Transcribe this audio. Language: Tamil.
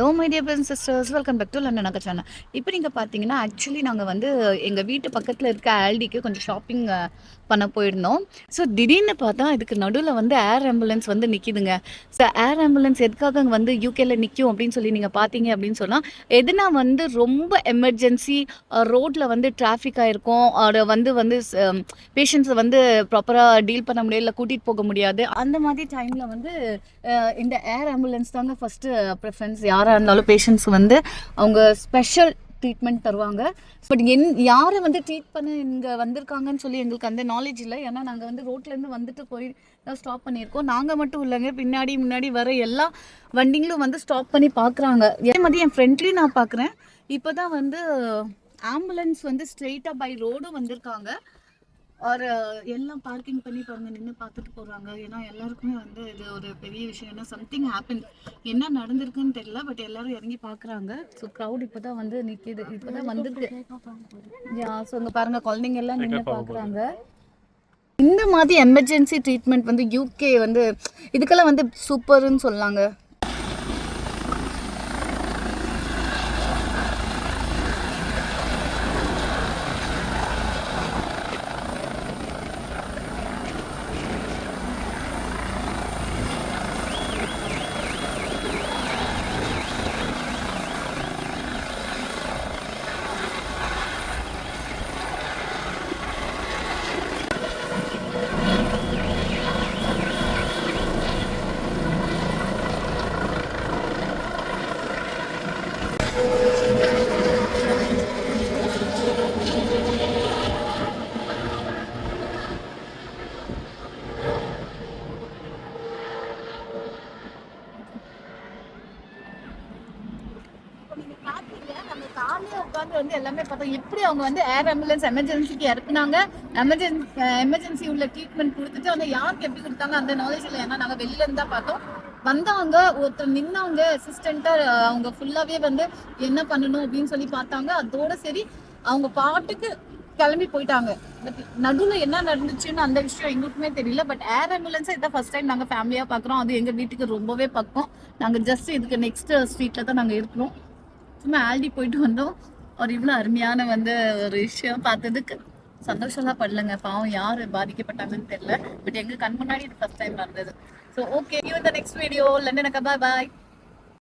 Hello my dear brothers sisters, welcome back to London அக்கா சேனல். இப்போ நீங்கள் பார்த்தீங்கன்னா ஆக்சுவலி நாங்கள் வந்து எங்கள் வீட்டு பக்கத்தில் இருக்க ஆல்டிக்கு கொஞ்சம் ஷாப்பிங் பண்ண போயிருந்தோம். ஸோ திடீர்னு பார்த்தா இதுக்கு நடுவில் வந்து ஏர் ஆம்புலன்ஸ் வந்து நிற்கிதுங்க. ஸோ ஏர் ஆம்புலன்ஸ் எதுக்காக வந்து யூகேல நிற்கும் அப்படின்னு சொல்லி நீங்கள் பார்த்தீங்க அப்படின்னு சொன்னால், எதுனா வந்து ரொம்ப எமர்ஜென்சி ரோட்டில் வந்து டிராஃபிக் ஆகிருக்கும், அதை வந்து வந்து பேஷண்ட்ஸை வந்து ப்ராப்பராக டீல் பண்ண முடியல, கூட்டிகிட்டு போக முடியாது. அந்த மாதிரி டைமில் வந்து இந்த ஏர் ஆம்புலன்ஸ் தாங்க ஃபஸ்ட்டு ப்ரிஃபரன்ஸ். யாராக இருந்தாலும் பேஷண்ட்ஸ் வந்து அவங்க ஸ்பெஷல் ட்ரீட்மெண்ட் தருவாங்க. பட் யாரை வந்து ட்ரீட் பண்ண இங்கே வந்திருக்காங்கன்னு சொல்லி எங்களுக்கு அந்த நாலேஜ் இல்லை. ஏன்னா நாங்கள் வந்து ரோட்லேருந்து வந்துட்டு போய் தான் ஸ்டாப் பண்ணியிருக்கோம். நாங்கள் மட்டும் இல்லைங்க, பின்னாடி முன்னாடி வர எல்லா வண்டிங்களும் வந்து ஸ்டாப் பண்ணி பார்க்குறாங்க. அதே மாதிரி என் ஃப்ரெண்ட்லேயும் நான் பார்க்குறேன். இப்போ தான் வந்து ஆம்புலன்ஸ் வந்து ஸ்ட்ரெயிட்டாக பை ரோடும் வந்திருக்காங்க. ஒரு எல்லாம் பார்க்கிங் பண்ணி பாருங்க, நின்று பார்த்துட்டு போகிறாங்க. ஏன்னா எல்லாருக்குமே வந்து இது ஒரு பெரிய விஷயம். ஏன்னா சம்திங் ஹேப்பன், என்ன நடந்திருக்குன்னு தெரியல, பட் எல்லாரும் இறங்கி பார்க்குறாங்க. ஸோ க்ரௌட் இப்போ தான் வந்து நிற்கிது, இப்போ தான் வந்துருக்கு. ஸோ இங்கே பாருங்கள், குழந்தைங்க எல்லாம் நின்று பார்க்குறாங்க. இந்த மாதிரி எமர்ஜென்சி ட்ரீட்மெண்ட் வந்து யூகே வந்து இதுக்கெல்லாம் வந்து சூப்பர்னு சொல்லாங்க. உட்காந்து வந்து எல்லாமே பார்த்தோம், எப்படி அவங்க வந்து ஏர் ஆம்புலன்ஸ் எமர்ஜென்சிக்கு இறக்குனாங்க, எமர்ஜென்சி உள்ள ட்ரீட்மெண்ட் கொடுத்துட்டு வந்து யாருக்கு எப்படி கொடுத்தாங்க அந்த நாலேஜ் இல்லை. ஏன்னா நாங்கள் வெளியில இருந்தா பார்த்தோம். வந்தாங்க, ஒருத்தர் நின்னாங்க அசிஸ்டண்டா, அவங்க ஃபுல்லாவே வந்து என்ன பண்ணணும் அப்படின்னு சொல்லி பார்த்தாங்க. அதோட சரி அவங்க பாட்டுக்கு கிளம்பி போயிட்டாங்க. பட் நடுவில் என்ன நடந்துச்சுன்னு அந்த விஷயம் எங்களுக்குமே தெரியல. பட் ஏர் ஆம்புலன்ஸை இதான் ஃபர்ஸ்ட் டைம் நாங்கள் ஃபேமிலியாக பார்க்குறோம். அது எங்கள் வீட்டுக்கு ரொம்பவே பக்கம். நாங்கள் ஜஸ்ட் இதுக்கு நெக்ஸ்ட் ஸ்ட்ரீட்டில் தான் நாங்கள் இருக்கிறோம். சும்மா ஆல்டி போயிட்டு வந்தோம். ஒரு இவ்வளோ அருமையான வந்து ஒரு விஷயம் பார்த்ததுக்கு சந்தோஷம்லாம் படலங்க. பாவம் யார் பாதிக்கப்பட்டாங்கன்னு தெரியல. பட் எங்கள் கண் முன்னாடி இது ஃபர்ஸ்ட் டைம் நடந்தது. ஸோ ஓகே, யூ இந்த நெக்ஸ்ட் வீடியோ. லண்டன் அக்கா, பாய் பாய்.